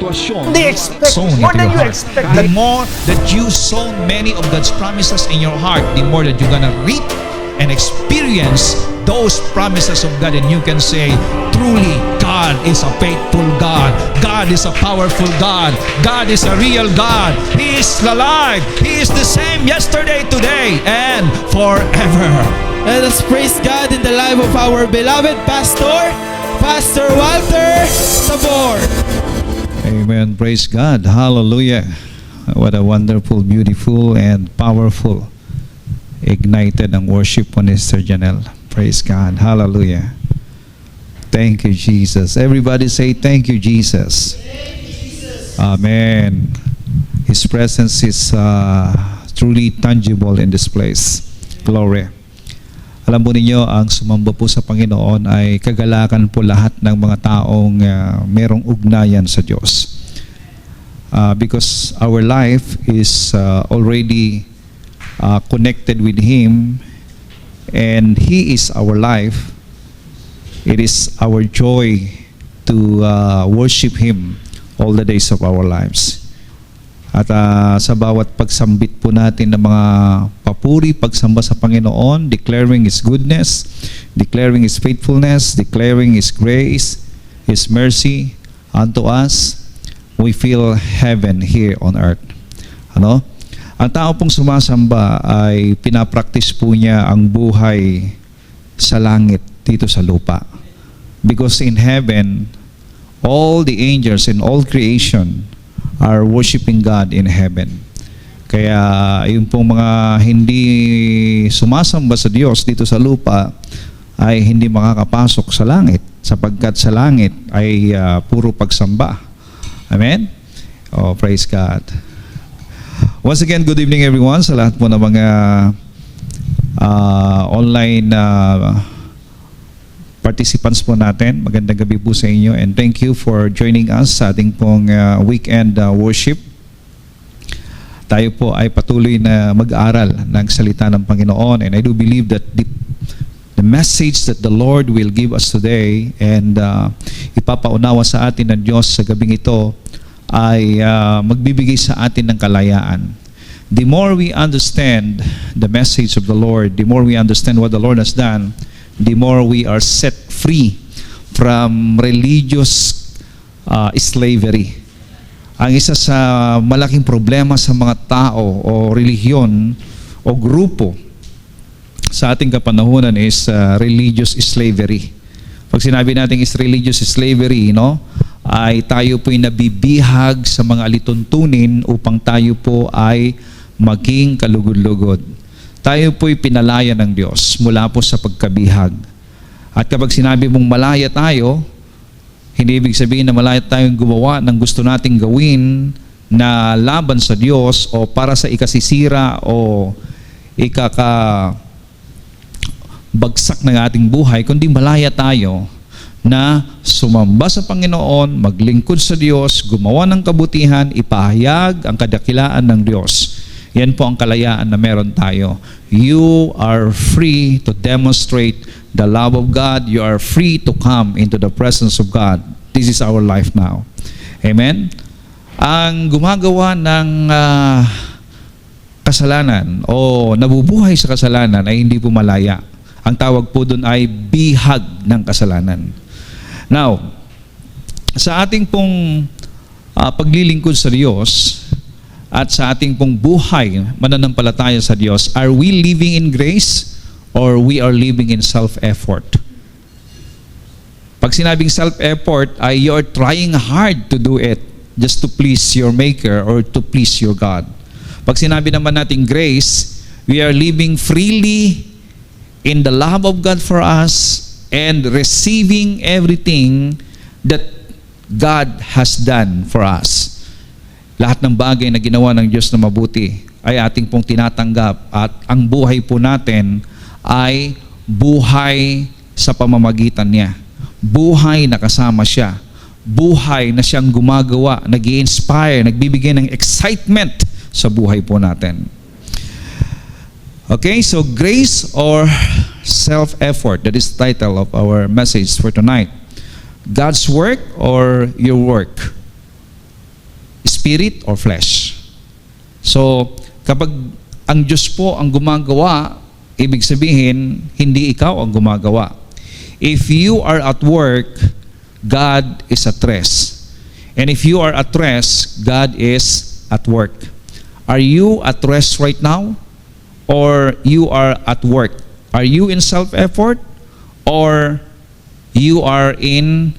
sitwasyon, They expect sown more into than your you heart. expect. The more that you sow many of God's promises in your heart, the more that you're gonna reap and experience those promises of God, and you can say, truly, God is a faithful God. God is a powerful God. God is a real God. He is alive. He is the same yesterday, today, and forever. Let us praise God in the life of our beloved Pastor, Pastor Walter Sabor. Amen. Praise God. Hallelujah. What a wonderful, beautiful, and powerful ignited ang worship po ni Sir Janelle. Praise God. Hallelujah. Thank you, Jesus. Everybody say, thank you, Jesus. Thank you, Jesus. Amen. His presence is truly tangible in this place. Glory. Alam po ninyo, ang sumamba po sa Panginoon ay kagalakan po lahat ng mga taong merong ugnayan sa Diyos. Because our life is already connected with Him, and He is our life. It is our joy to worship Him all the days of our lives. At sa bawat pagsambit po natin ng mga papuri, pagsamba sa Panginoon, declaring His goodness, declaring His faithfulness, declaring His grace, His mercy unto us, we feel heaven here on earth. Ano? Ang tao pong sumasamba ay pinapractice po niya ang buhay sa langit dito sa lupa. Because in heaven, all the angels and all creation are worshiping God in heaven. Kaya yung pong mga hindi sumasamba sa Diyos dito sa lupa ay hindi makakapasok sa langit, sapagkat sa langit ay puro pagsamba. Amen? Oh, praise God. Once again, good evening everyone sa lahat po ng mga online participants po natin. Magandang gabi po sa inyo, and thank you for joining us sa ating pong weekend worship. Tayo po ay patuloy na mag-aral ng salita ng Panginoon, and I do believe that the message that the Lord will give us today and ipapaunawa sa atin ng Diyos sa gabing ito ay magbibigay sa atin ng kalayaan. The more we understand the message of the Lord, the more we understand what the Lord has done, the more we are set free from religious slavery. Ang isa sa malaking problema sa mga tao o relihiyon o grupo sa ating kapanahunan is religious slavery. Pag sinabi natin is religious slavery, no, ay tayo po'y nabibihag sa mga alituntunin upang tayo po ay maging kalugod-lugod. Tayo po'y pinalaya ng Diyos mula po sa pagkabihag. At kapag sinabi mong malaya tayo, hindi ibig sabihin na malaya tayong gumawa ng gusto nating gawin na laban sa Diyos o para sa ikasisira o ikakabagsak ng ating buhay, kundi malaya tayo na sumamba sa Panginoon, maglingkod sa Diyos, gumawa ng kabutihan, ipahayag ang kadakilaan ng Diyos. Yan po ang kalayaan na meron tayo. You are free to demonstrate the love of God. You are free to come into the presence of God. This is our life now. Amen? Ang gumagawa ng kasalanan o nabubuhay sa kasalanan ay hindi po malaya. Ang tawag po doon ay bihag ng kasalanan. Now, sa ating pong paglilingkod sa Diyos, at sa ating pong buhay, mananampalataya sa Diyos, are we living in grace or we are living in self-effort? Pag sinabing self-effort, ay you're trying hard to do it just to please your Maker or to please your God. Pag sinabi naman natin grace, we are living freely in the love of God for us and receiving everything that God has done for us. Lahat ng bagay na ginawa ng Diyos na mabuti ay ating pong tinatanggap, at ang buhay po natin ay buhay sa pamamagitan niya. Buhay na kasama siya. Buhay na siyang gumagawa, nag-i-inspire, nagbibigay ng excitement sa buhay po natin. Okay, so grace or self-effort, that is the title of our message for tonight. God's work or your work? spirit or flesh. So, kapag ang Diyos po ang gumagawa, ibig sabihin, hindi ikaw ang gumagawa. If you are at work, God is at rest. And if you are at rest, God is at work. Are you at rest right now? Or you are at work? Are you in self-effort? Or you are in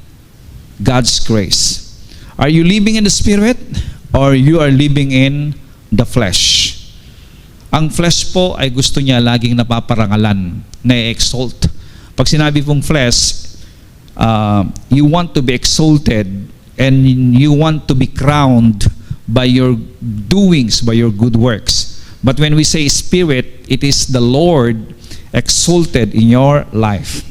God's grace? Are you living in the Spirit? Or you are living in the flesh? Ang flesh po ay gusto niya laging napaparangalan, na-exalt. Pag sinabi pong flesh, you want to be exalted and you want to be crowned by your doings, by your good works. But when we say Spirit, it is the Lord exalted in your life.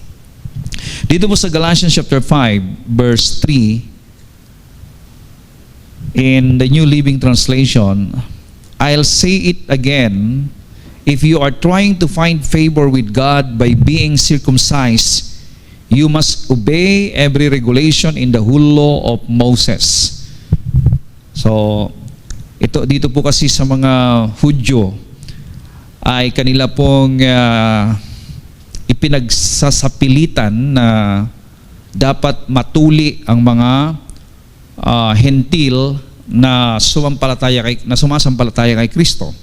Dito po sa Galatians chapter 5, verse 3, in the New Living Translation, I'll say it again, if you are trying to find favor with God by being circumcised, you must obey every regulation in the whole law of Moses. So, dito po kasi sa mga Hudyo, ay kanila pong ipinagsasapilitan na dapat matuli ang mga hentil na sumasampalataya kay Kristo.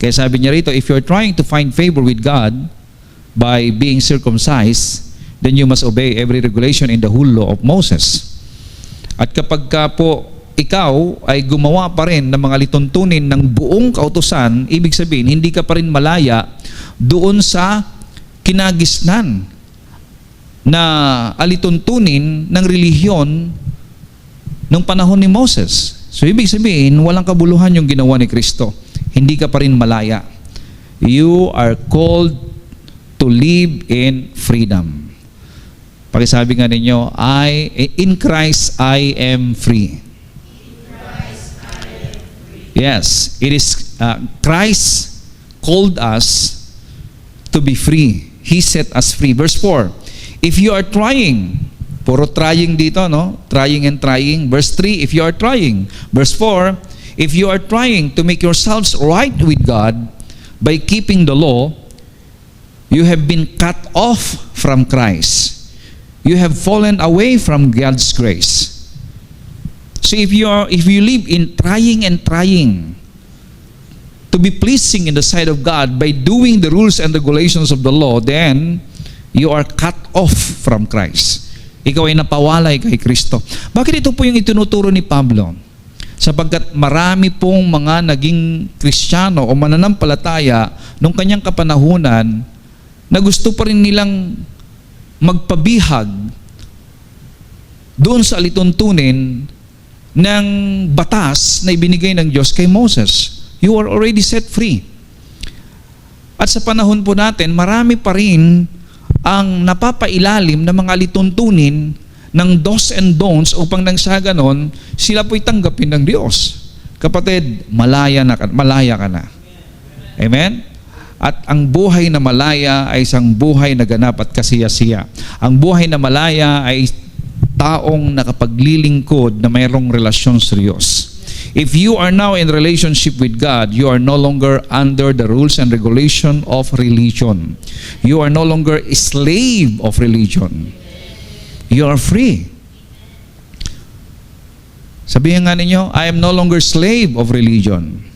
Kaya sabi niya rito, if you're trying to find favor with God by being circumcised, then you must obey every regulation in the whole law of Moses. At kapag ka po ikaw ay gumawa pa rin ng mga lituntunin ng buong kautusan, ibig sabihin, hindi ka pa rin malaya doon sa kinagisnan na alituntunin ng relihiyon nung panahon ni Moses. So, ibig sabihin, walang kabuluhan yung ginawa ni Kristo. Hindi ka pa rin malaya. You are called to live in freedom. Pakisabi nga ninyo, in Christ I am free. Yes, it is Christ called us to be free. He set us free. Verse 4, if you are trying, puro trying dito, no? Trying and trying. Verse 3, if you are trying. Verse 4, if you are trying to make yourselves right with God by keeping the law, you have been cut off from Christ. You have fallen away from God's grace. So if you live in trying and trying to be pleasing in the sight of God by doing the rules and regulations of the law, then you are cut off from Christ. Ikaw ay napawalay kay Kristo. Bakit ito po yung itinuturo ni Pablo? Sapagkat marami pong mga naging Kristiyano o mananampalataya nung kanyang kapanahunan na gusto pa rin nilang magpabihag doon sa alituntunin ng batas na ibinigay ng Diyos kay Moses. You are already set free. At sa panahon po natin, marami pa rin ang napapailalim ng mga lituntunin ng do's and don'ts upang nang sa ganon, sila po'y tanggapin ng Diyos. Kapatid, malaya ka na. Amen? At ang buhay na malaya ay isang buhay na ganap at kasiyasiya. Ang buhay na malaya ay taong nakapaglilingkod na mayroong relasyon sa Diyos. If you are now in relationship with God, you are no longer under the rules and regulation of religion. You are no longer a slave of religion. You are free. Sabihin nga ninyo, I am no longer slave of religion.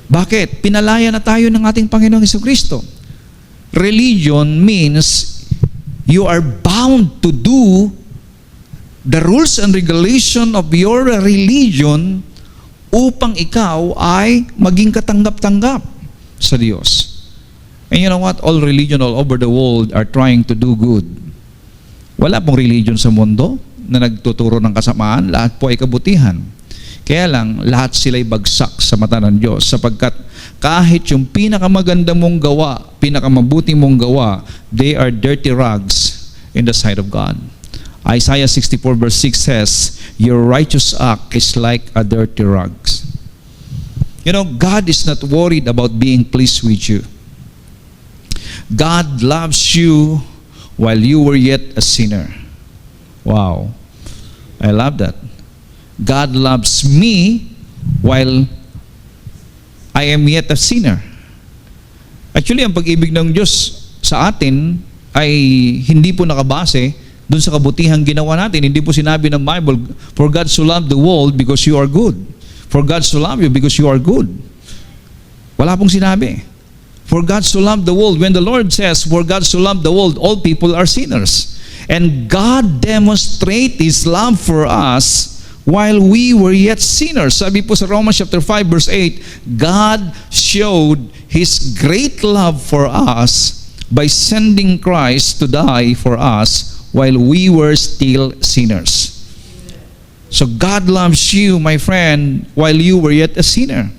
Bakit? Pinalaya na tayo ng ating Panginoong Jesucristo. Religion means you are bound to do the rules and regulation of your religion upang ikaw ay maging katanggap-tanggap sa Diyos. And you know what? All religion all over the world are trying to do good. Wala pong religion sa mundo na nagtuturo ng kasamaan. Lahat po ay kabutihan. Kaya lang, lahat sila'y bagsak sa mata ng Diyos sapagkat kahit yung pinakamaganda mong gawa, pinakamabuti mong gawa, they are dirty rags in the sight of God. Isaiah 64 verse 6 says, your righteous act is like a dirty rags. You know, God is not worried about being pleased with you. God loves you while you were yet a sinner. Wow. I love that. God loves me while I am yet a sinner. Actually, ang pag-ibig ng Diyos sa atin ay hindi po nakabase dun sa kabutihang ginawa natin. Hindi po sinabi ng Bible, for God so loved the world because you are good. For God so loved you because you are good. Wala pong sinabi. For God so loved the world. When the Lord says, for God so loved the world, all people are sinners. And God demonstrate His love for us while we were yet sinners. Sabi po sa Romans chapter 5 verse 8, God showed His great love for us by sending Christ to die for us while we were still sinners. So God loves you, my friend, while you were yet a sinner.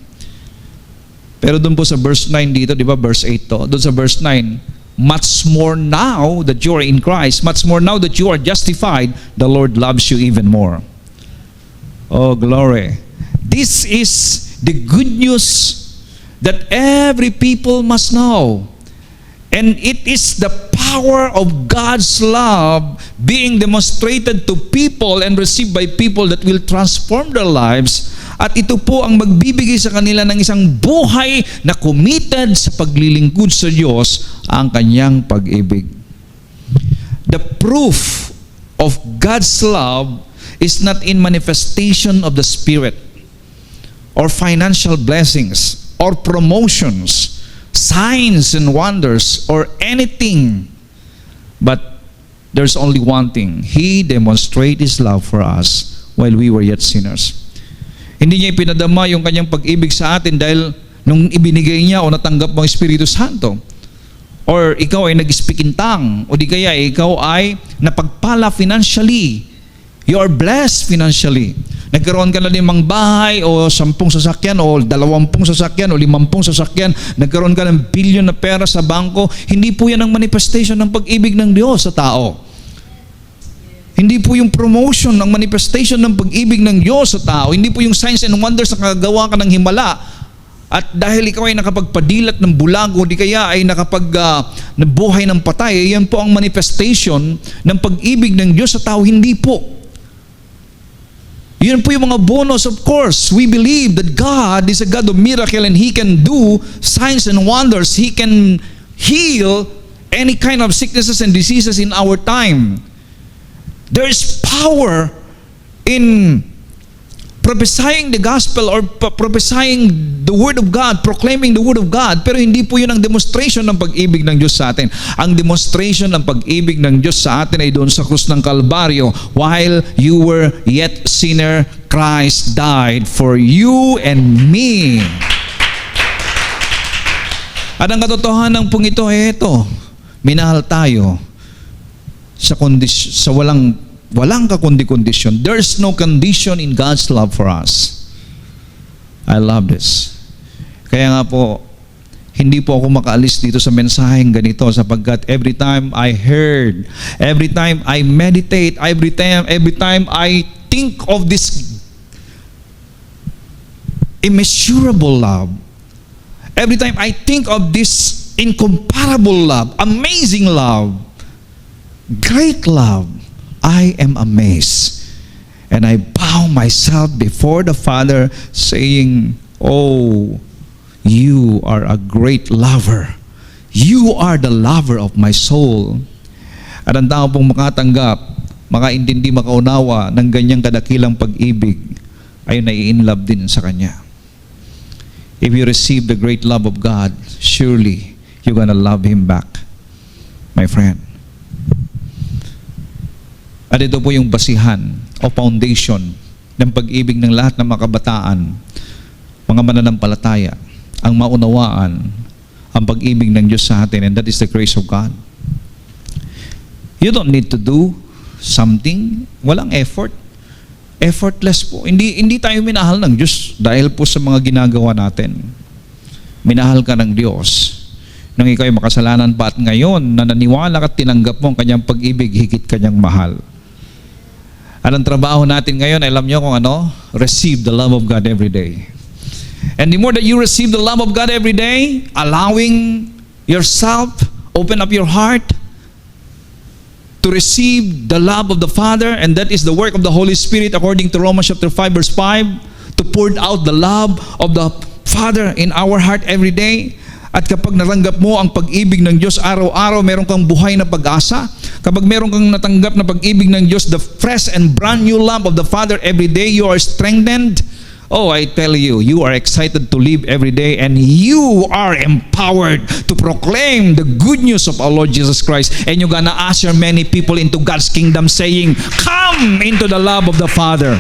Pero doon po sa verse 9 dito, di ba, verse 8 to, doon sa verse 9, much more now that you are in Christ, much more now that you are justified, the Lord loves you even more. Oh, glory. This is the good news that every people must know. And it is the power of God's love being demonstrated to people and received by people that will transform their lives. At ito po ang magbibigay sa kanila ng isang buhay na committed sa paglilingkod sa Diyos, ang kanyang pag-ibig. The proof of God's love is not in manifestation of the Spirit or financial blessings or promotions, signs and wonders, or anything. But there's only one thing. He demonstrated His love for us while we were yet sinners. Hindi niya ipinadama yung kanyang pag-ibig sa atin dahil nung ibinigay niya o natanggap mo ang Espiritu Santo. Or ikaw ay nag-speak in tongue. O di kaya ikaw ay napagpala financially. You are blessed financially. Nagkaroon ka na 5 bahay o 10 sasakyan o 20 sasakyan o 50 sasakyan. Nagkaroon ka ng bilyon na pera sa bangko. Hindi po yan ang manifestation ng pag-ibig ng Diyos sa tao. Hindi po yung promotion ng manifestation ng pag-ibig ng Diyos sa tao. Hindi po yung signs and wonders na kagagawa ka ng himala. At dahil ikaw ay nakapagpadilat ng bulag o di kaya ay nabuhay ng patay, yan po ang manifestation ng pag-ibig ng Diyos sa tao. Hindi po. Yun po yung mga bonus, of course. We believe that God is a God of miracle and He can do signs and wonders. He can heal any kind of sicknesses and diseases in our time. There is power in prophesying the gospel or prophesying the word of God, proclaiming the word of God, pero hindi po yun ang demonstration ng pag-ibig ng Diyos sa atin. Ang demonstration ng pag-ibig ng Diyos sa atin ay doon sa krus ng Kalbaryo. While you were yet sinner, Christ died for you and me. At ang katotohanan pong ito ay ito, minahal tayo sa walang kakundi-kondisyon. There's no condition in God's love for us. I love this. Kaya nga po, hindi po ako makaalis dito sa mensaheng ganito sapagkat every time I heard, every time I meditate, every time I think of this immeasurable love, every time I think of this incomparable love, amazing love, great love, I am amazed. And I bow myself before the Father saying, oh, you are a great lover. You are the lover of my soul. At ang tao pong makatanggap, makaintindi, makaunawa ng ganyang kadakilang pag-ibig ay nai-inlove din sa Kanya. If you receive the great love of God, surely you're gonna love Him back, my friend. At ito po yung basihan o foundation ng pag-ibig ng lahat ng mga kabataan, mga mananampalataya, ang maunawaan ang pag-ibig ng Diyos sa atin, and that is the grace of God. You don't need to do something, walang effort. Effortless po. Hindi tayo minahal ng Diyos dahil po sa mga ginagawa natin. Minahal ka ng Diyos nang ikaw ay makasalanan pa at ngayon na naniwala at tinanggap mo ang kanyang pag-ibig, higit kanyang mahal. At ang trabaho natin ngayon, alam niyo kung ano? Receive the love of God every day. And the more that you receive the love of God every day, allowing yourself, open up your heart, to receive the love of the Father, and that is the work of the Holy Spirit according to Romans chapter 5 verse 5, to pour out the love of the Father in our heart every day. At kapag natanggap mo ang pag-ibig ng Diyos araw-araw, meron kang buhay na pag-asa. Kapag meron kang natanggap na pag-ibig ng Diyos, the fresh and brand new love of the Father every day, you are strengthened. Oh, I tell you, you are excited to live every day, and you are empowered to proclaim the good news of our Lord Jesus Christ. And you're gonna usher many people into God's kingdom saying, come into the love of the Father.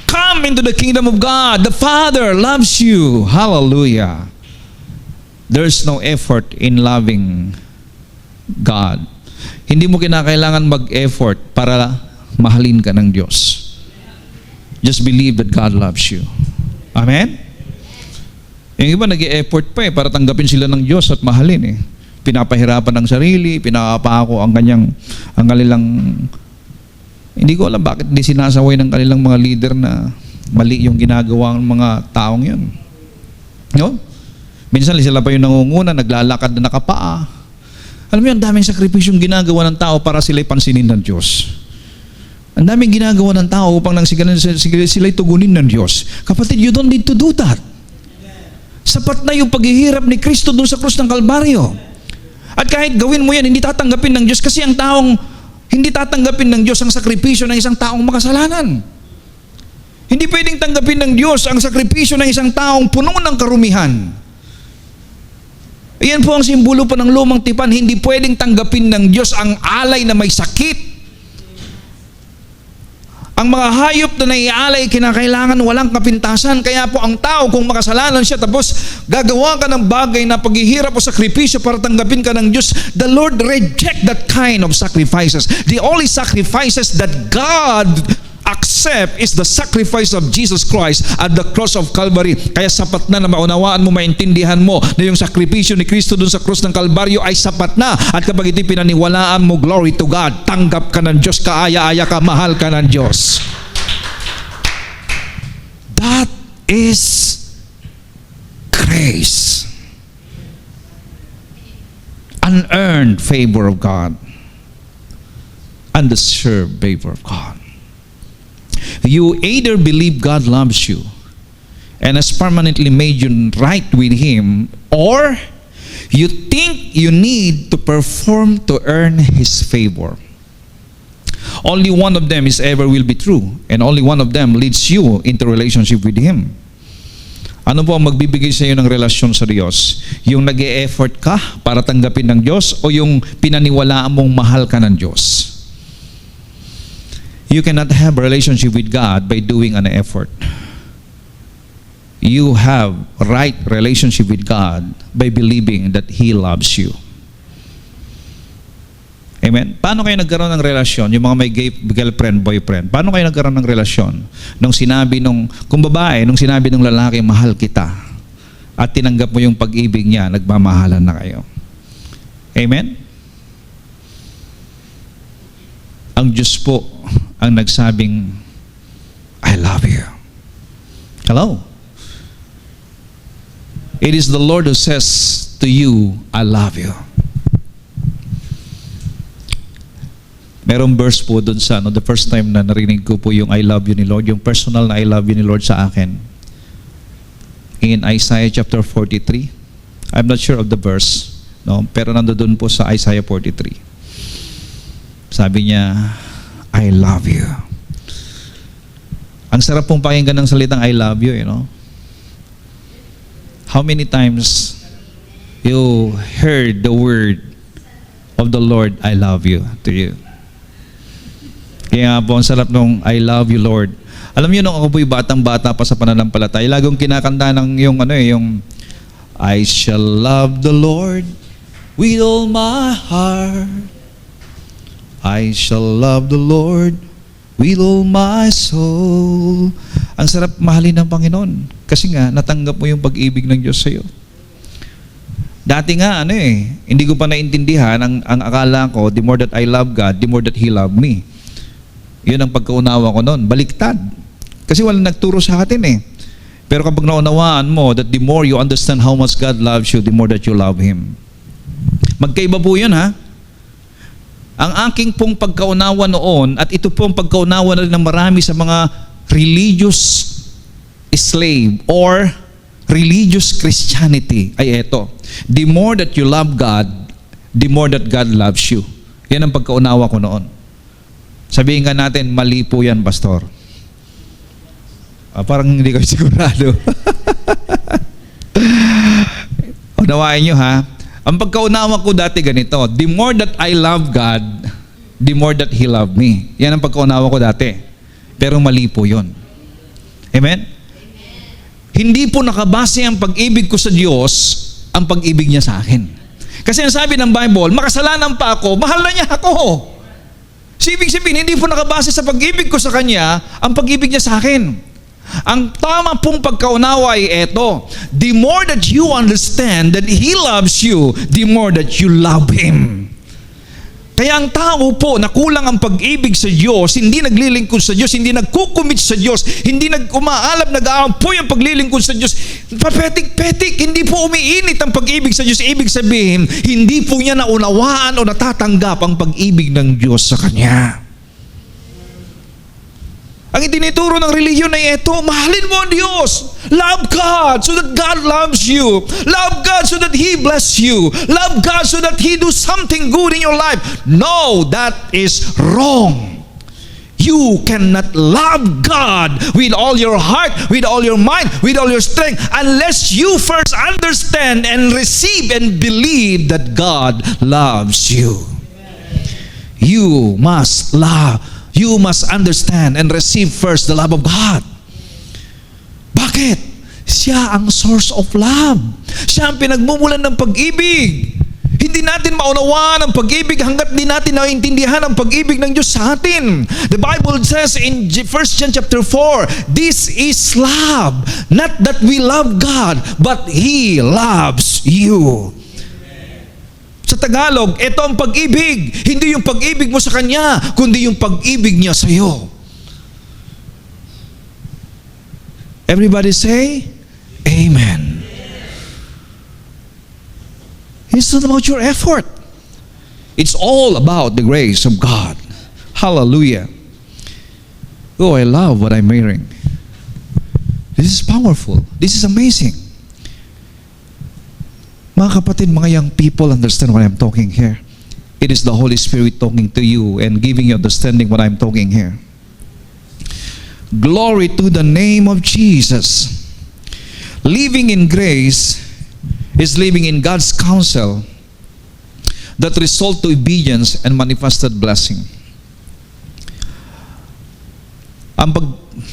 Come into the kingdom of God. The Father loves you. Hallelujah. There's no effort in loving God. Hindi mo kinakailangan mag-effort para mahalin ka ng Diyos. Just believe that God loves you. Amen? Yung iba nag-e-effort pa para tanggapin sila ng Diyos at mahalin Pinapahirapan ng sarili, pinapako ang kanilang, hindi ko alam bakit hindi sinasaway ng kanilang mga leader na mali yung ginagawa ng mga taong yun. No? Minsan sila pa yung nangunguna, naglalakad na nakapaa. Alam mo yun, daming sakripisyong ginagawa ng tao para sila'y pansinin ng Diyos. Ang daming ginagawa ng tao upang nang sila'y tugunin ng Diyos. Kapatid, you don't need to do that. Sapat na yung paghihirap ni Kristo doon sa krus ng Kalbaryo. At kahit gawin mo yan, hindi tatanggapin ng Diyos kasi ang taong hindi tatanggapin ng Diyos ang sakripisyo ng isang taong makasalanan. Hindi pwedeng tanggapin ng Diyos ang sakripisyo ng isang taong puno ng karumihan. Iyan po ang simbolo po ng lumang tipan. Hindi pwedeng tanggapin ng Diyos ang alay na may sakit. Ang mga hayop na naialay, kinakailangan walang kapintasan. Kaya po ang tao, kung makasalanan siya, tapos gagawa ka ng bagay na paghihirap o sakripisyo para tanggapin ka ng Diyos, the Lord reject that kind of sacrifices. The only sacrifices that God accept is the sacrifice of Jesus Christ at the cross of Calvary. Kaya sapat na maunawaan mo, maintindihan mo na yung sakripisyo ni Kristo dun sa cross ng Kalbaryo ay sapat na. At kapag ito'y pinaniwalaan mo, glory to God, tanggap ka ng Diyos, kaaya-aya ka, mahal ka ng Diyos. That is grace. Unearned favor of God. Undeserved favor of God. You either believe God loves you and has permanently made you right with Him, or you think you need to perform to earn His favor. Only one of them is ever will be true, and only one of them leads you into relationship with Him. Ano po ang magbibigay sa iyo ng relasyon sa Diyos? Yung nag-e-effort ka para tanggapin ng Diyos o yung pinaniwalaan mong mahal ka ng Diyos? You cannot have a relationship with God by doing an effort. You have right relationship with God by believing that He loves you. Amen? Paano kayo nagkaroon ng relasyon? Yung mga may girlfriend, boyfriend. Paano kayo nagkaroon ng relasyon? Kung babae, nung sinabi ng lalaki, mahal kita, at tinanggap mo yung pag-ibig niya, nagmamahalan na kayo. Amen? Ang Diyos po ang nagsabing, I love you. Hello? It is the Lord who says to you, I love you. Merong verse po dun sa the first time na narinig ko po yung I love you ni Lord, yung personal na I love you ni Lord sa akin. In Isaiah chapter 43. I'm not sure of the verse, no, pero nandoon po sa Isaiah 43. Sabi niya, I love you. Ang sarap pong pakinggan ng salitang I love you, you know. How many times you heard the word of the Lord, I love you, to you? Kaya po, ang sarap nung I love you, Lord. Alam niyo, nung ako po'y batang-bata pa sa pananampalataya, lagong kinakanta ng yung I shall love the Lord with all my heart. I shall love the Lord with all my soul. Ang sarap mahalin ng Panginoon. Kasi nga, natanggap mo yung pag-ibig ng Diyos sa iyo. Dati nga, hindi ko pa naintindihan. Ang akala ko, the more that I love God, the more that He loved me. Yun ang pagkaunawa ko noon. Baliktad. Kasi walang nagturo sa atin Pero kapag naunawaan mo that the more you understand how much God loves you, the more that you love Him. Magkaiba po yun, ha? Ang aking pong pagkaunawa noon, at ito pong pagkaunawa na rin ng marami sa mga religious slave or religious Christianity, ay eto: the more that you love God, the more that God loves you. Yan ang pagkaunawa ko noon. Sabihin nga natin, mali po yan, Pastor. Parang hindi kayo sigurado. Unawain nyo ha. Ang pagkaunawa ko dati ganito: the more that I love God, the more that He loved me. Yan ang pagkaunawa ko dati. Pero mali po yun. Amen? Hindi po nakabase ang pag-ibig ko sa Diyos ang pag-ibig niya sa akin. Kasi ang sabi ng Bible, makasalanan pa ako, mahal na niya ako. So, ibig sabihin, hindi po nakabase sa pag-ibig ko sa Kanya ang pag-ibig niya sa akin. Ang tama pong pagkaunawa ay eto: the more that you understand that He loves you, the more that you love Him. Kaya ang tao po na kulang ang pag-ibig sa Diyos, hindi naglilingkod sa Diyos, hindi nagkukumit sa Diyos, hindi umaalab, nag-aampoy ang paglilingkod sa Diyos, papetik-petik, hindi po umiinit ang pag-ibig sa Diyos. Ibig sabihin, hindi po niya naunawaan o natatanggap ang pag-ibig ng Diyos sa Kanya. Ang itinuturo ng relihiyon ay ito: mahalin mo ang Diyos. Love God so that God loves you. Love God so that He bless you. Love God so that He do something good in your life. No, that is wrong. You cannot love God with all your heart, with all your mind, with all your strength, unless you first understand and receive and believe that God loves you. You must love. You must understand and receive first the love of God. Bakit? Siya ang source of love. Siya ang pinagmumulan ng pag-ibig. Hindi natin maunawaan ang pag-ibig hanggat di natin naiintindihan ang pag-ibig ng Diyos sa atin. The Bible says in 1 John chapter 4, this is love. Not that we love God, but He loves you. Sa Tagalog, ito ang pag-ibig. Hindi yung pag-ibig mo sa Kanya, kundi yung pag-ibig niya sa iyo. Everybody say, Amen. It's not about your effort. It's all about the grace of God. Hallelujah. Oh, I love what I'm hearing. This is powerful. This is amazing. Mga kapatid, mga young people, understand what I'm talking here. It is the Holy Spirit talking to you and giving you understanding what I'm talking here. Glory to the name of Jesus. Living in grace is living in God's counsel that result to obedience and manifested blessing. Ang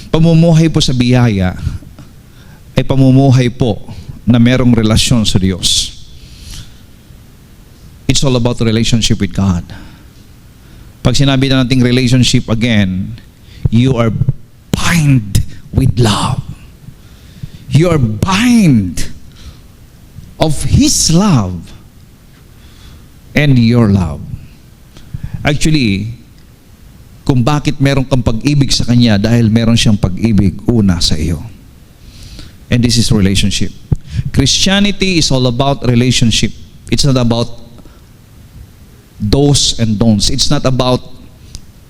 pamumuhay po sa biyaya ay pamumuhay po na merong relasyon sa Diyos. It's all about the relationship with God. Pag sinabi na nating relationship again, you are bind with love. You are bind of His love and your love. Actually, kung bakit meron kang pag-ibig sa Kanya, dahil meron siyang pag-ibig una sa iyo. And this is relationship. Christianity is all about relationship. It's not about do's and don'ts. It's not about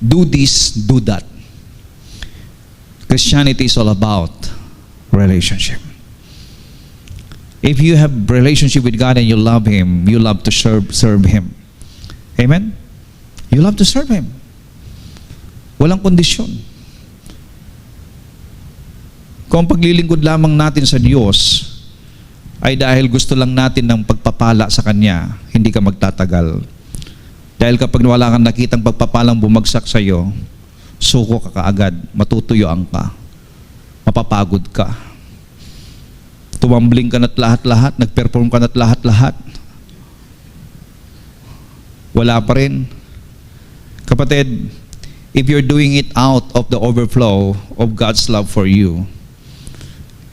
do this, do that. Christianity is all about relationship. If you have relationship with God and you love Him, you love to serve Him. Amen? You love to serve Him. Walang kondisyon. Kung paglilingkod lamang natin sa Diyos ay dahil gusto lang natin ng pagpapala sa Kanya, hindi ka magtatagal. Dahil kapag wala kang nakitang pagpapalang bumagsak sa iyo, suko ka kaagad, matutuyuan ka, mapapagod ka. Tumambling ka na't lahat-lahat, nag-perform ka na't lahat-lahat. Wala pa rin. Kapatid, if you're doing it out of the overflow of God's love for you,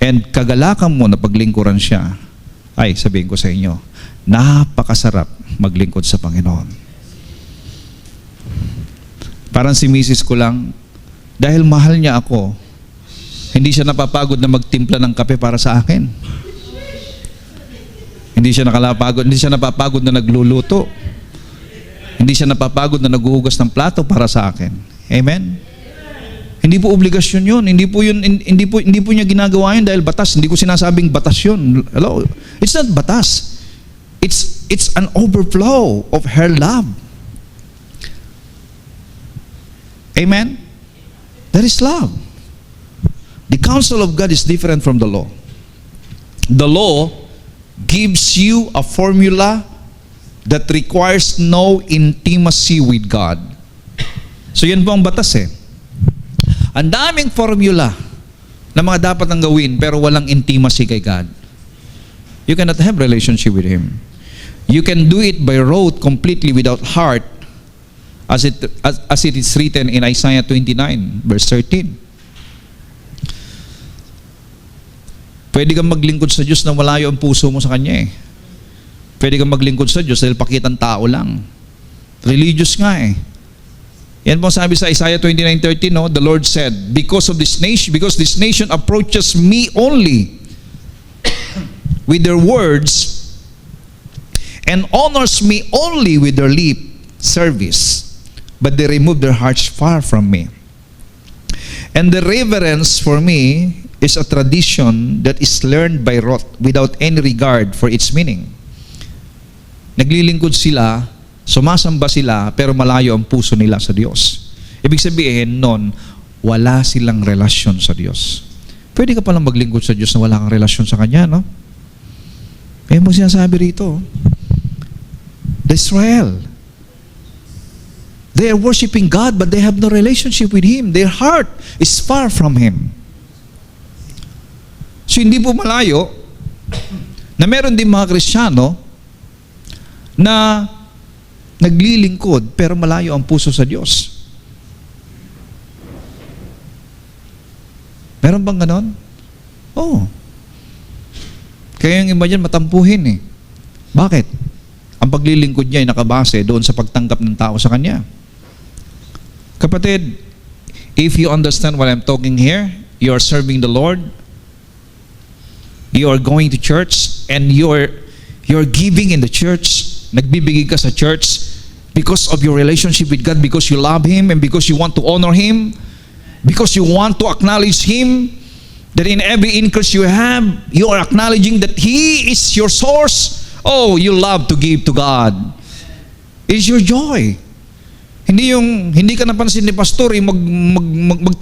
and kagalakan mo na paglingkuran siya, ay sabihin ko sa inyo, napakasarap maglingkod sa Panginoon. Parang si misis ko lang, dahil mahal niya ako, hindi siya napapagod na magtimpla ng kape para sa akin. Hindi siya napapagod na nagluluto. Hindi siya napapagod na naghuhugas ng plato para sa akin. Amen? Hindi po obligasyon yun. Hindi po niya ginagawa yun dahil batas. Hindi ko sinasabing batas yun. Hello? It's not batas. It's an overflow of her love. Amen? That is love. The counsel of God is different from the law. The law gives you a formula that requires no intimacy with God. So yan po ang batas eh. Ang daming formula na mga dapat ang gawin pero walang intimacy kay God. You cannot have relationship with Him. You can do it by rote completely without heart as it is written in Isaiah 29 verse 13. Pwede kang maglingkod sa Diyos na malayo ang puso mo sa Kanya eh. Pwede kang maglingkod sa Diyos dahil pakitang tao lang. Religious nga eh. Yan po sabi sa Isaiah 29:13, no? The Lord said, because this nation approaches me only with their words and honors me only with their lip service, but they remove their hearts far from me. And the reverence for me is a tradition that is learned by rote without any regard for its meaning. Naglilingkod sila, sumasamba sila, pero malayo ang puso nila sa Diyos. Ibig sabihin nun, wala silang relasyon sa Diyos. Pwede ka palang maglingkod sa Diyos na wala kang relasyon sa Kanya, no? Eh, mo sinasabi rito, the Israel, they are worshiping God but they have no relationship with Him. Their heart is far from Him. So hindi po malayo na meron din mga Kristiyano na naglilingkod pero malayo ang puso sa Diyos. Meron bang ganon? Oo. Kaya yung iba dyan matampuhin eh. Bakit? Ang paglilingkod niya ay nakabase doon sa pagtanggap ng tao sa kanya. Kapatid, if you understand what I'm talking here, you are serving the Lord, you are going to church, and you're giving in the church, nagbibigay ka sa church because of your relationship with God, because you love Him and because you want to honor Him, because you want to acknowledge Him, that in every increase you have, you are acknowledging that He is your source. Oh, you love to give to God. It's your joy. Hindi ka napansin ni pastor,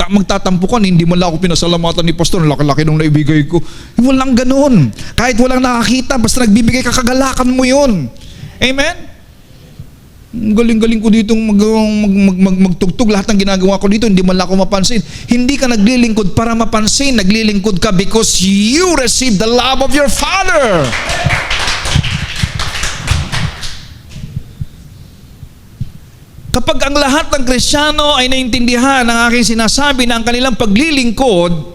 magtatampo ka, hindi mo lang ako pinasalamatan ni pastor, laki-laki nung naibigay ko. Walang ganun. Kahit walang nakakita, basta nagbibigay ka, kagalakan mo yun. Amen? Galing-galing ko dito magtugtog, lahat ng ginagawa ko dito, hindi man lang ako mapansin. Hindi ka naglilingkod para mapansin, naglilingkod ka because you receive the love of your Father. Kapag ang lahat ng Kristiyano ay naintindihan ang aking sinasabi na ang kanilang paglilingkod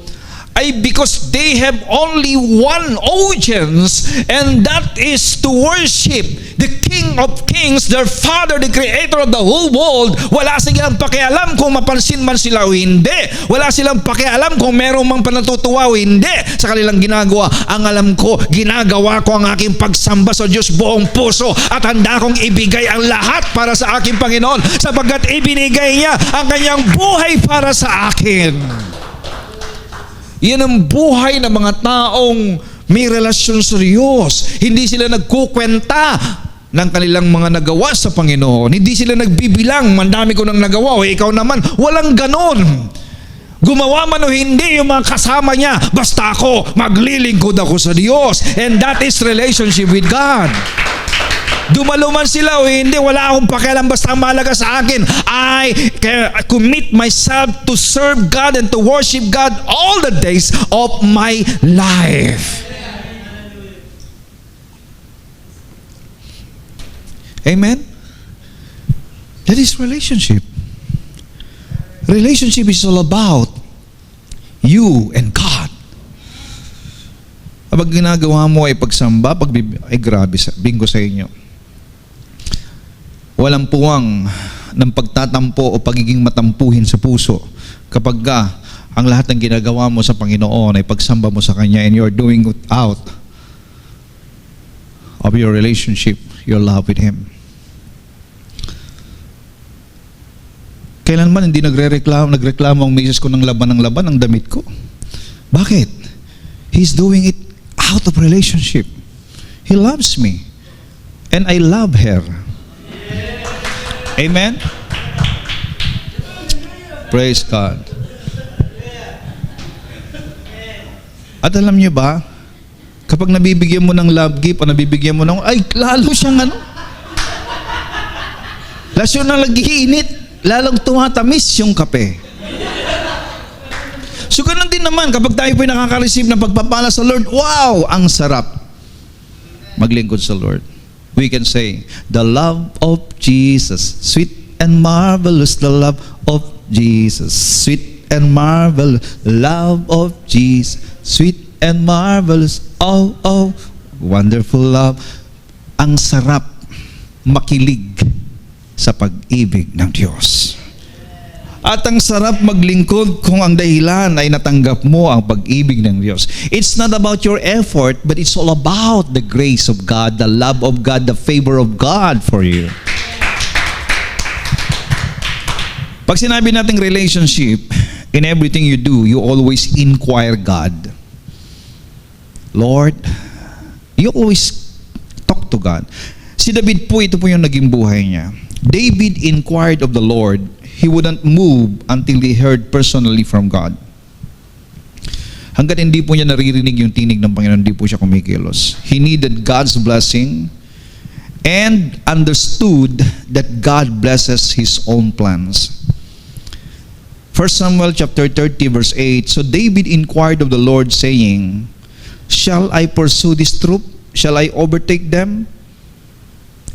ay because they have only one audience, and that is to worship the King of Kings, their Father, the Creator of the whole world. Wala silang pakialam kung mapansin man sila o hindi. Wala silang pakialam kung meron mang panatutuwa o hindi sa kanilang ginagawa. Ang alam ko, ginagawa ko ang aking pagsamba sa Diyos buong puso at handa kong ibigay ang lahat para sa aking Panginoon sapagkat ibinigay niya ang kanyang buhay para sa akin. Yan ang buhay ng mga taong may relasyon sa Diyos. Hindi sila nagkukwenta ng kanilang mga nagawa sa Panginoon. Hindi sila nagbibilang, mandami ko nang nagawa, o ikaw naman. Walang ganon. Gumawa man o hindi yung mga kasama niya, basta ako, maglilingkod ako sa Diyos. And that is relationship with God. Dumalo man sila o hindi, wala akong pakialam, basta ang mahalaga sa akin. I commit myself to serve God and to worship God all the days of my life. Amen? That is relationship. Relationship is all about you and God. Kapag ginagawa mo ay pagsamba, ay grabe, bingo sa inyo. Walang puwang ng pagtatampo o pagiging matampuhin sa puso kapag ang lahat ng ginagawa mo sa Panginoon ay pagsamba mo sa Kanya and you're doing it out of your relationship, your love with Him. Kailanman hindi nagreklamo ang misis ko ng laban ng damit ko. Bakit? He's doing it out of relationship. He loves me. And I love her. Amen? Praise God. At alam niyo ba, kapag nabibigyan mo ng love gift o nabibigyan mo ng, ay, lalo siyang ano? Lalo nang nag-iinit, lalong tumatamis yung kape. So, ganun din naman, kapag tayo po'y nakaka-receive ng pagpapala sa Lord, wow, ang sarap maglingkod sa Lord. We can say, the love of Jesus, sweet and marvelous, the love of Jesus, sweet and marvelous, love of Jesus, sweet and marvelous, oh, oh, wonderful love. Ang sarap makilig sa pag-ibig ng Diyos. At ang sarap maglingkod kung ang dahilan ay natanggap mo ang pag-ibig ng Diyos. It's not about your effort, but it's all about the grace of God, the love of God, the favor of God for you. Pag sinabi nating relationship, in everything you do, you always inquire God. Lord, you always talk to God. Si David po, ito po yung naging buhay niya. David inquired of the Lord. He wouldn't move until he heard personally from God. Hanggat hindi po niya naririnig yung tinig ng Panginoon, hindi po siya kumikilos. He needed God's blessing and understood that God blesses His own plans. 1 Samuel chapter 30 verse 8, so David inquired of the Lord saying, shall I pursue this troop? Shall I overtake them?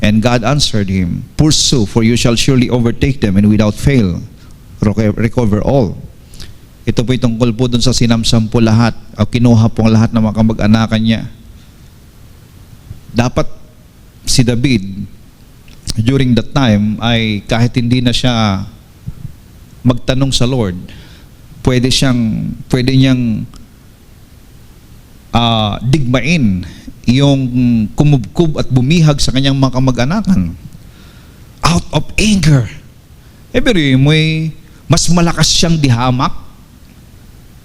And God answered him, pursue, for you shall surely overtake them and without fail recover all. Ito po'y tungkol po dun sa sinamsam po lahat, o kinuha pong lahat ng mga kamag-anakan niya. Dapat si David, during that time, ay kahit hindi na siya magtanong sa Lord, pwede niyang digmain yung kumubkub at bumihag sa kanyang mga kamag-anakan out of anger. Pero mas malakas siyang dihamak,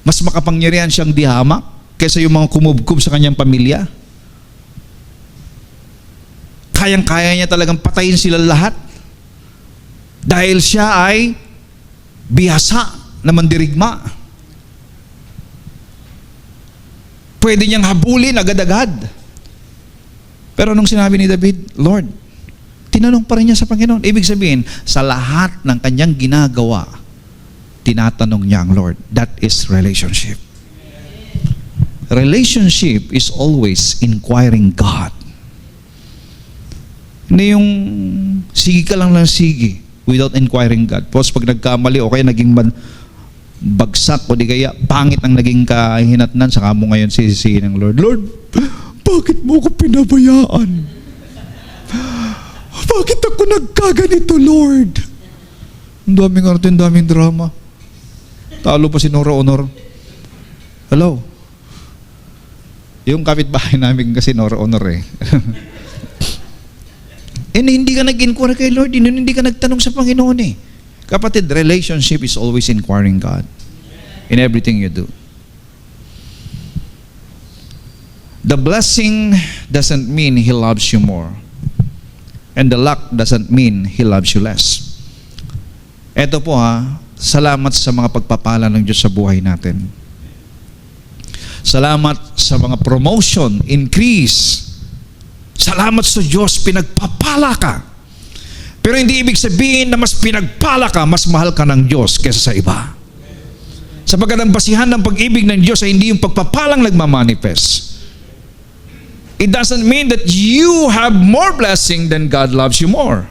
mas makapangyarihan siyang dihamak kaysa yung mga kumubkub sa kanyang pamilya. Kayang-kaya niya talagang patayin sila lahat dahil siya ay bihasa na mandirigma. Pwede niyang habulin agad-agad. Pero nung sinabi ni David, Lord, tinanong pa rin niya sa Panginoon. Ibig sabihin, sa lahat ng kanyang ginagawa, tinatanong niya ang Lord. That is relationship. Relationship is always inquiring God. Hindi yung sige ka lang sige without inquiring God. Tapos pag nagkamali o kaya naging bagsak o di kaya pangit ang naging kahinatnan, saka mo ngayon sisisihin ng Lord, Lord, bakit mo ko pinabayaan? Bakit ako nagkaganito, Lord? Ang daming arte, ang daming drama. Talo pa si Nora Honor. Hello? Yung kapitbahay namin kasi Nora Honor eh. Hindi ka nag-inquire kay Lord, hindi ka nagtanong sa Panginoon eh. Kapatid, relationship is always inquiring God in everything you do. The blessing doesn't mean He loves you more. And the lack doesn't mean He loves you less. Eto po salamat sa mga pagpapala ng Diyos sa buhay natin. Salamat sa mga promotion, increase. Salamat sa Diyos, pinagpapala ka. Pero hindi ibig sabihin na mas pinagpala ka, mas mahal ka ng Diyos kaysa sa iba. Sapagkat ang basihan ng pag-ibig ng Diyos ay hindi yung pagpapalang nagmamanifest. It doesn't mean that you have more blessing than God loves you more.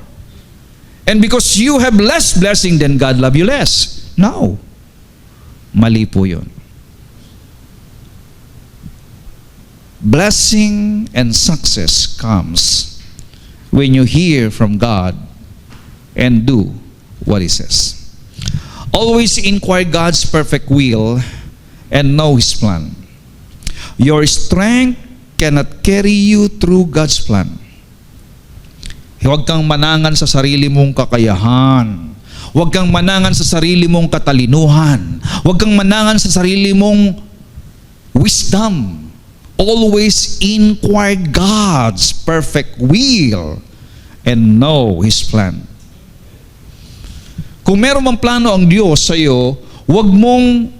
And because you have less blessing than God loves you less. No. Mali po yun. Blessing and success comes when you hear from God and do what He says. Always inquire God's perfect will and know His plan. Your strength cannot carry you through God's plan. Huwag kang manangan sa sarili mong kakayahan. Huwag kang manangan sa sarili mong katalinuhan. Huwag kang manangan sa sarili mong wisdom. Always inquire God's perfect will and know His plan. Kung meron mang plano ang Diyos sa iyo, huwag mong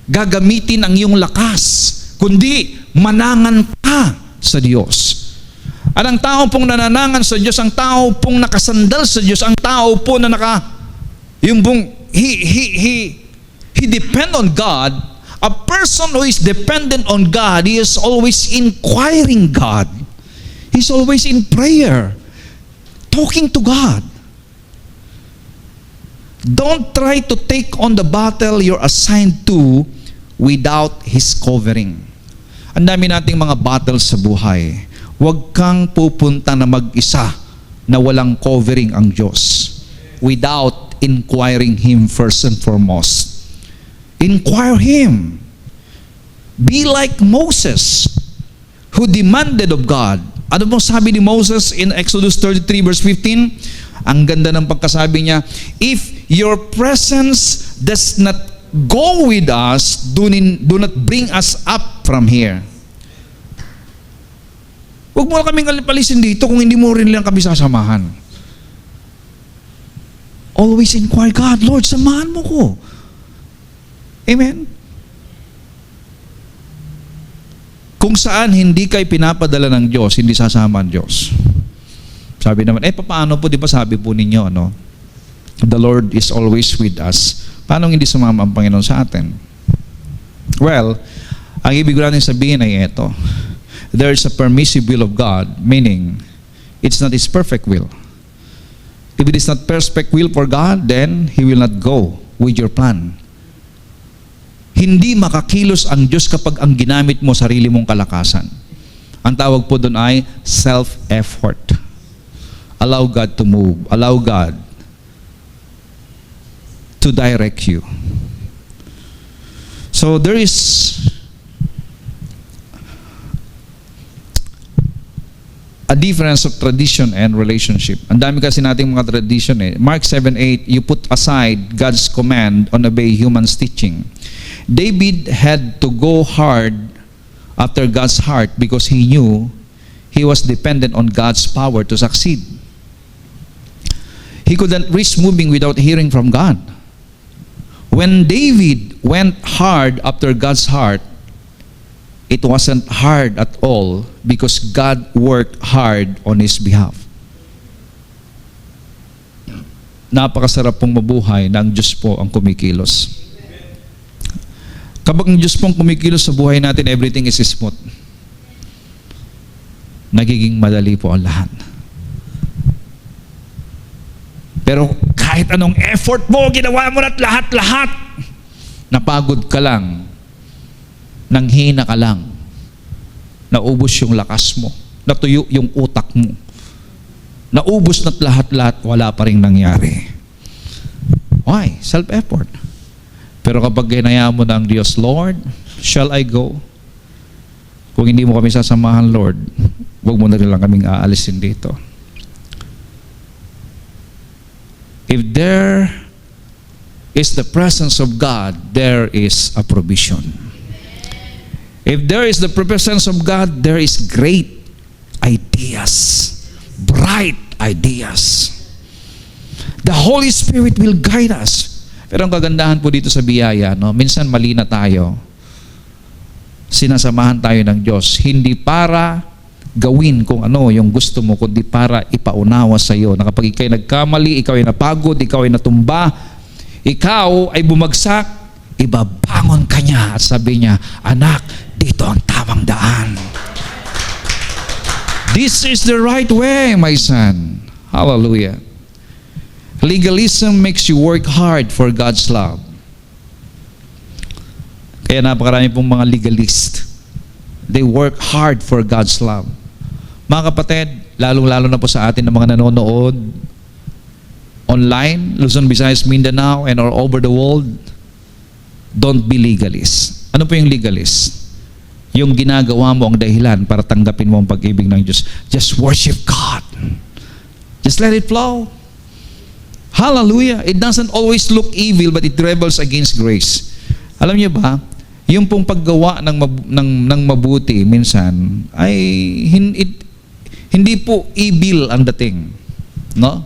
gagamitin ang iyong lakas, kundi manangan ka sa Diyos. At ang tao pong nananangan sa Diyos, ang tao pong nakasandal sa Diyos, ang tao po na he depend on God. A person who is dependent on God, he is always inquiring God. He's always in prayer, talking to God. Don't try to take on the battle you're assigned to without His covering. Ang dami nating mga battles sa buhay. Huwag kang pupunta na mag-isa na walang covering ang Diyos without inquiring Him first and foremost. Inquire Him. Be like Moses, who demanded of God. Ano bang sabi ni Moses in Exodus 33 verse 15? Ang ganda ng pagkasabi niya, if your presence does not go with us, do not bring us up from here. Huwag mo na kaming palisin dito kung hindi mo rin lang kami sasamahan. Always inquire God, Lord, samahan mo ko. Amen? Kung saan hindi kayo pinapadala ng Diyos, hindi sasama ang Diyos. Sabi naman, paano po, di ba sabi po ninyo, the Lord is always with us. Paano hindi sumama ang Panginoon sa atin? Well, ang ibig natin sabihin ay ito. There is a permissive will of God, meaning it's not His perfect will. If it is not perfect will for God, then He will not go with your plan. Hindi makakilos ang Diyos kapag ang ginamit mo sarili mong kalakasan. Ang tawag po doon ay self-effort. Allow God to move. Allow God to direct you. So there is a difference of tradition and relationship. Ang dami kasi nating mga tradition Mark 7:8, you put aside God's command on obey human's teaching. David had to go hard after God's heart because he knew he was dependent on God's power to succeed. He couldn't risk moving without hearing from God. When David went hard after God's heart, it wasn't hard at all because God worked hard on his behalf. Napakasarap pong mabuhay na ang Diyos po ang kumikilos. Kapag ang Diyos pong kumikilos sa buhay natin, everything is smooth. Nagiging madali po ang lahat. Pero kahit anong effort mo, ginawa mo na't lahat-lahat, napagod ka lang, nanghina ka lang, naubos yung lakas mo, natuyo yung utak mo, naubos na't lahat-lahat, wala pa rin nangyari. Why? Self-effort. Pero kapag ginaya mo ng Diyos, Lord, shall I go? Kung hindi mo kami sasamahan, Lord, huwag mo na rin lang kaming aalisin dito. If there is the presence of God, there is a provision. If there is the presence of God, there is great ideas, bright ideas. The Holy Spirit will guide us. Pero ang kagandahan po dito sa biyaya, minsan mali na tayo. Sinasamahan tayo ng Diyos, hindi para gawin kung ano yung gusto mo, kundi para ipaunawa sa iyo na kapag ikaw'y nagkamali, ikaw ay napagod, ikaw ay natumba, ikaw ay bumagsak, ibabangon ka niya at sabi niya, anak, dito ang tamang daan. This is the right way, my son. Hallelujah. Legalism makes you work hard for God's love. Kaya napakarami pong mga legalist. They work hard for God's love. Mga kapatid, lalong-lalo na po sa atin na mga nanonood online, Luzon, Visayas, Mindanao, and all over the world, don't be legalist. Ano po yung legalist? Yung ginagawa mo ang dahilan para tanggapin mo ang pag-ibig ng Diyos. Just worship God. Just let it flow. Hallelujah. It doesn't always look evil, but it rebels against grace. Alam niyo ba, yung pong paggawa ng mabuti minsan ay hindi po evil ang dating, no?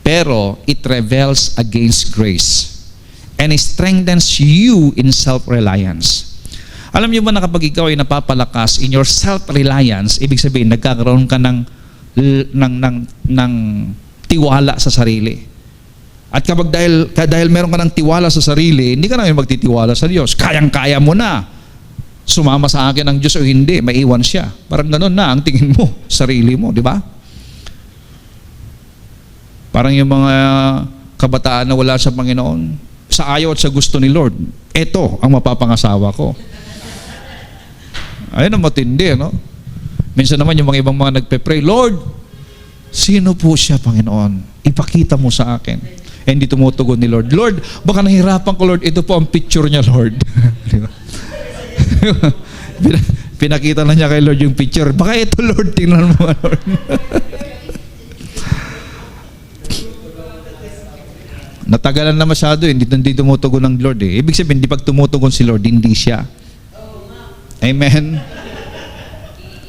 Pero it rebels against grace and it strengthens you in self-reliance. Alam niyo ba na kapag ikaw ay napapalakas in your self-reliance, ibig sabihin nagkakaroon ka ng tiwala sa sarili. At kapag dahil meron ka ng tiwala sa sarili, hindi ka na magtitiwala sa Diyos. Kayang-kaya mo na. Sumama sa akin ang Diyos o hindi, maiwan siya. Parang ganun na ang tingin mo, sarili mo, di ba? Parang yung mga kabataan na wala sa Panginoon, sa ayaw at sa gusto ni Lord, eto ang mapapangasawa ko. Ayun ang matindi, no? Minsan naman yung mga ibang mga nagpe-pray, Lord, sino po siya, Panginoon? Ipakita mo sa akin. And hindi tumutugon ni Lord. Lord, baka nahihirapan ko, Lord. Ito po ang picture niya, Lord. Pinakita na niya kay Lord yung picture. Baka ito, Lord, tingnan mo, Lord. Natagalan na masyado, hindi tumutugon ng Lord. Ibig sabihin, hindi pag tumutugon si Lord, hindi siya. Amen?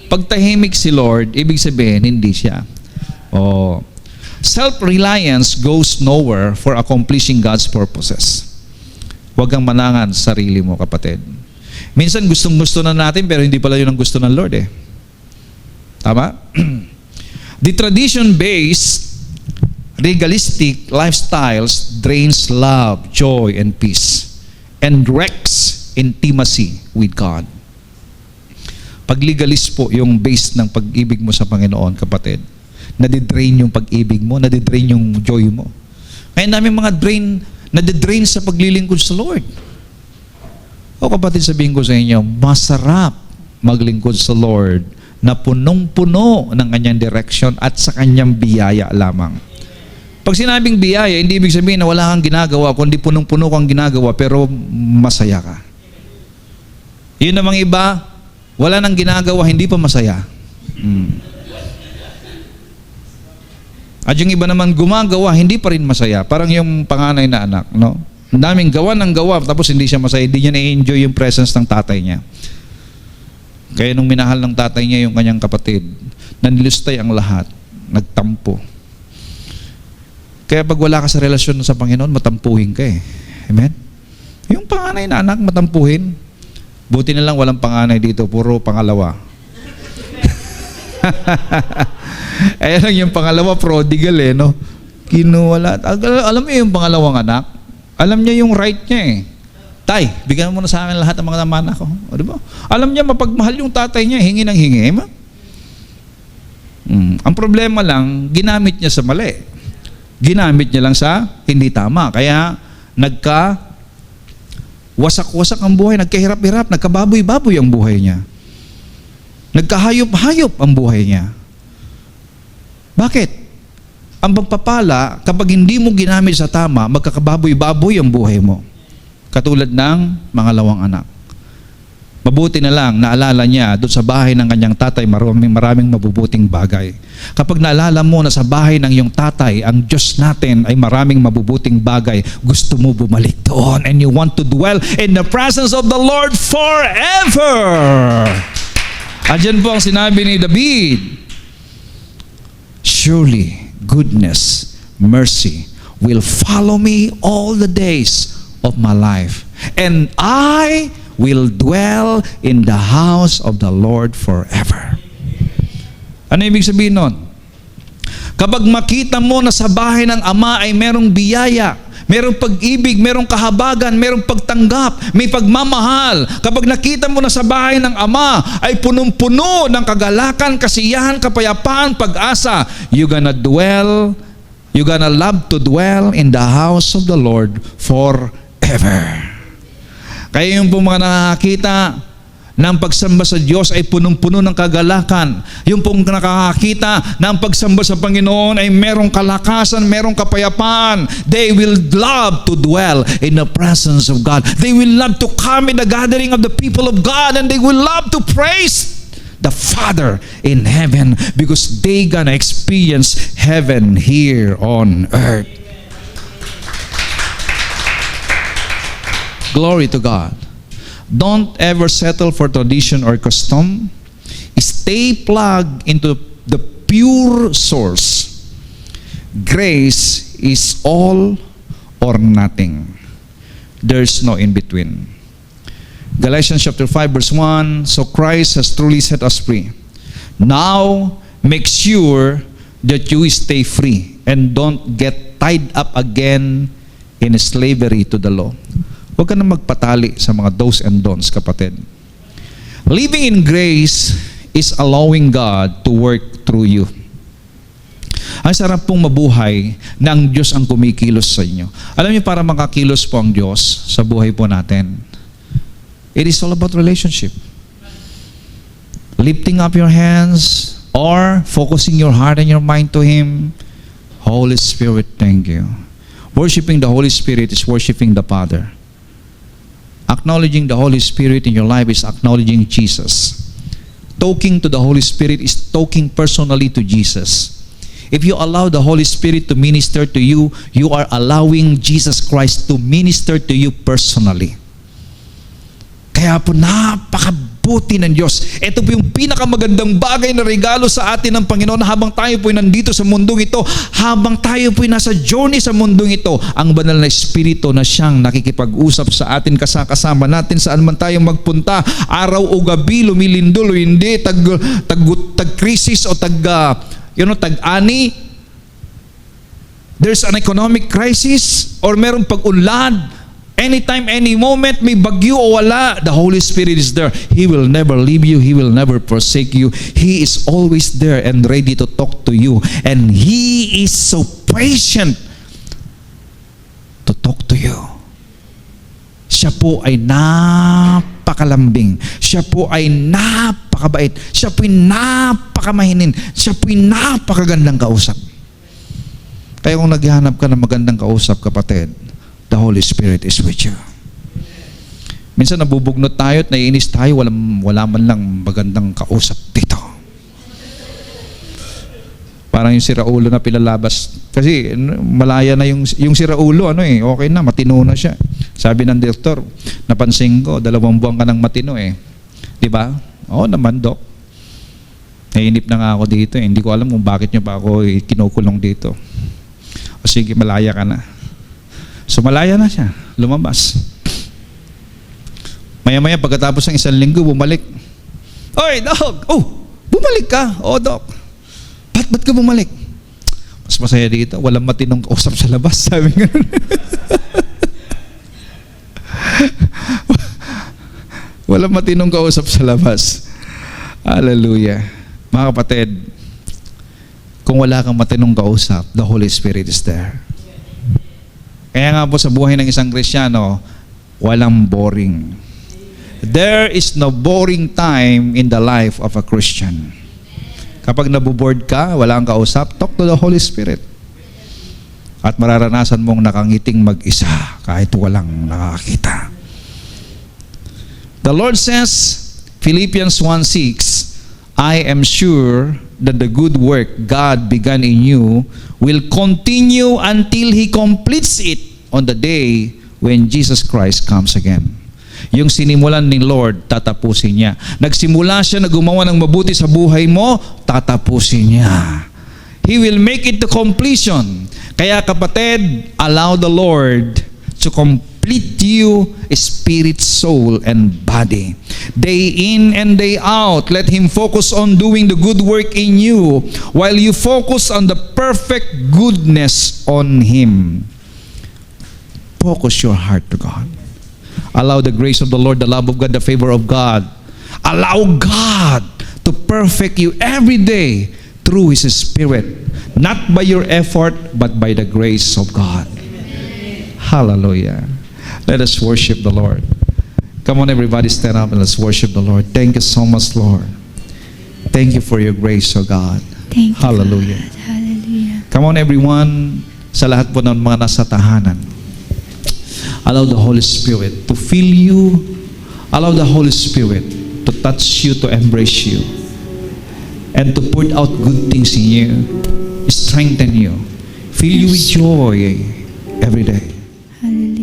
Pag tahimik si Lord, ibig sabihin, hindi siya. Self-reliance goes nowhere for accomplishing God's purposes. Huwag kang manangan sa sarili mo, kapatid. Minsan gustong-gusto na natin, pero hindi pala yun ang gusto ng Lord eh. Tama? The tradition-based, legalistic lifestyles drains love, joy, and peace, and wrecks intimacy with God. Pag legalist po yung base ng pag-ibig mo sa Panginoon, kapatid, nadidrain yung pag-ibig mo, nadidrain yung joy mo. Kaya namin mga nadidrain sa paglilingkod sa Lord. O kapatid, sabihin ko sa inyo, masarap maglingkod sa Lord na punong-puno ng kanyang direction at sa kanyang biyaya lamang. Pag sinabing biyaya, hindi ibig sabihin na wala kang ginagawa, kundi punong-puno kang ginagawa, pero masaya ka. Yun namang iba, wala nang ginagawa, hindi pa masaya. At yung iba naman gumagawa, hindi pa rin masaya. Parang yung panganay na anak, no? Ang daming gawa ng gawa, tapos hindi siya masaya. Hindi niya na-enjoy yung presence ng tatay niya. Kaya nung minahal ng tatay niya yung kanyang kapatid, nanlustay ang lahat, nagtampo. Kaya pag wala ka sa relasyon sa Panginoon, matampuhin ka eh. Amen? Yung panganay na anak, matampuhin. Buti na lang walang panganay dito, puro pangalawa. Ayan lang yung pangalawa, prodigal eh, no? Kinuwala. Alam mo yung pangalawang anak? Alam niya yung right niya eh. Tay, bigyan mo na sa akin lahat ng mga namana ko. O, diba? Alam niya, mapagmahal yung tatay niya, hingi ng hingi. Ang problema lang, ginamit niya sa mali. Ginamit niya lang sa hindi tama. Kaya, wasak-wasak ang buhay, nagkahirap-hirap, nagkababoy-baboy ang buhay niya. Nagkahayop-hayop ang buhay niya. Bakit? Ang pagpapala, kapag hindi mo ginamit sa tama, magkakababoy-baboy ang buhay mo. Katulad ng mangalawang anak. Mabuti na lang, naalala niya, doon sa bahay ng kanyang tatay, maraming mabubuting bagay. Kapag naalala mo na sa bahay ng iyong tatay, ang Diyos natin ay maraming mabubuting bagay, gusto mo bumalik doon and you want to dwell in the presence of the Lord forever. Andyan po ang sinabi ni David, surely goodness, mercy will follow me all the days of my life, and I will dwell in the house of the Lord forever. Ano ibig sabihin nun? Kapag makita mo na sa bahay ng Ama ay merong biyaya, merong pag-ibig, merong kahabagan, merong pagtanggap, may pagmamahal. Kapag nakita mo na sa bahay ng Ama ay punong-puno ng kagalakan, kasiyahan, kapayapaan, pag-asa, you're gonna love to dwell in the house of the Lord forever. Kaya yung pong mga nakakita ng pagsamba sa Diyos ay punong-puno ng kagalakan. Yung pong nakakita ng pagsamba sa Panginoon ay merong kalakasan, merong kapayapaan. They will love to dwell in the presence of God. They will love to come in the gathering of the people of God, and they will love to praise the Father in heaven because they gonna experience heaven here on earth. Glory to God. Don't ever settle for tradition or custom. Stay plugged into the pure source. Grace is all or nothing. There's no in between. Galatians chapter 5 verse 1, so Christ has truly set us free. Now, make sure that you stay free and don't get tied up again in slavery to the law. Huwag ka na magpatali sa mga do's and don'ts, kapatid. Living in grace is allowing God to work through you. Ang sarap pong mabuhay na ang Diyos ang kumikilos sa inyo. Alam niyo, para makakilos po ang Diyos sa buhay po natin, it is all about relationship. Lifting up your hands or focusing your heart and your mind to Him. Holy Spirit, thank you. Worshiping the Holy Spirit is worshiping the Father. Acknowledging the Holy Spirit in your life is acknowledging Jesus. Talking to the Holy Spirit is talking personally to Jesus. If you allow the Holy Spirit to minister to you, you are allowing Jesus Christ to minister to you personally. Kaya po napakabuti ng Diyos. Ito po yung pinakamagandang bagay na regalo sa atin ng Panginoon habang tayo po nandito sa mundong ito, habang tayo po nasa journey sa mundong ito, ang banal na Espiritu na siyang nakikipag-usap sa atin, kasama natin saan man tayo magpunta, araw o gabi, lumilindol o hindi, tag-krisis o tag-ani, there's an economic crisis or meron pag-unlad, anytime, any moment, may bagyo o wala, the Holy Spirit is there. He will never leave you. He will never forsake you. He is always there and ready to talk to you. And He is so patient to talk to you. Siya po ay napakalambing. Siya po ay napakabait. Siya po ay napakamahinin. Siya po ay napakagandang kausap. Kaya kung naghahanap ka ng magandang kausap, kapatid, the Holy Spirit is with you. Minsan nabubugnot tayo at naiinis tayo, wala man lang magandang kausap dito. Parang yung si Raulo na pilalabas. Kasi malaya na yung si Raulo, okay na, matino na siya. Sabi ng doktor, napansin ko, 2 buwan ka ng matino Di ba? Oo naman, Dok. Nainip na nga ako dito Hindi ko alam kung bakit niyo pa ako kinukulong dito. O sige, malaya ka na. So malaya na siya, lumabas. Maya-maya pagkatapos ng 1 linggo, bumalik. Oy, Dok! Oh, bumalik ka? Oh, Dok. Ba't ka bumalik? Mas masaya dito, walang matinong kausap sa labas, sabi nga. Walang matinong kausap sa labas. Hallelujah. Mga kapatid, kung wala kang matinong kausap, the Holy Spirit is there. Kaya nga po sa buhay ng isang Kristiyano, walang boring. There is no boring time in the life of a Christian. Kapag nabuboard ka, wala kang kausap, talk to the Holy Spirit. At mararanasan mong nakangiting mag-isa kahit walang nakakita. The Lord says, Philippians 1:6, I am sure that the good work God began in you will continue until He completes it on the day when Jesus Christ comes again. Yung sinimulan ni Lord, tatapusin niya. Nagsimula siya na gumawa ng mabuti sa buhay mo, tatapusin niya. He will make it to completion. Kaya kapatid, allow the Lord to complete you, spirit, soul, and body. Day in and day out, let Him focus on doing the good work in you while you focus on the perfect goodness on Him. Focus your heart to God. Allow the grace of the Lord, the love of God, the favor of God. Allow God to perfect you every day through His Spirit. Not by your effort, but by the grace of God. Hallelujah. Let us worship the Lord. Come on, everybody, stand up and let's worship the Lord. Thank you so much, Lord. Thank you for your grace, O God. Thank you, Hallelujah. God. Hallelujah. Come on, everyone, sa lahat po ng mga nasa tahanan. Allow the Holy Spirit to fill you. Allow the Holy Spirit to touch you, to embrace you, and to put out good things in you, strengthen you, fill you with joy every day. Hallelujah.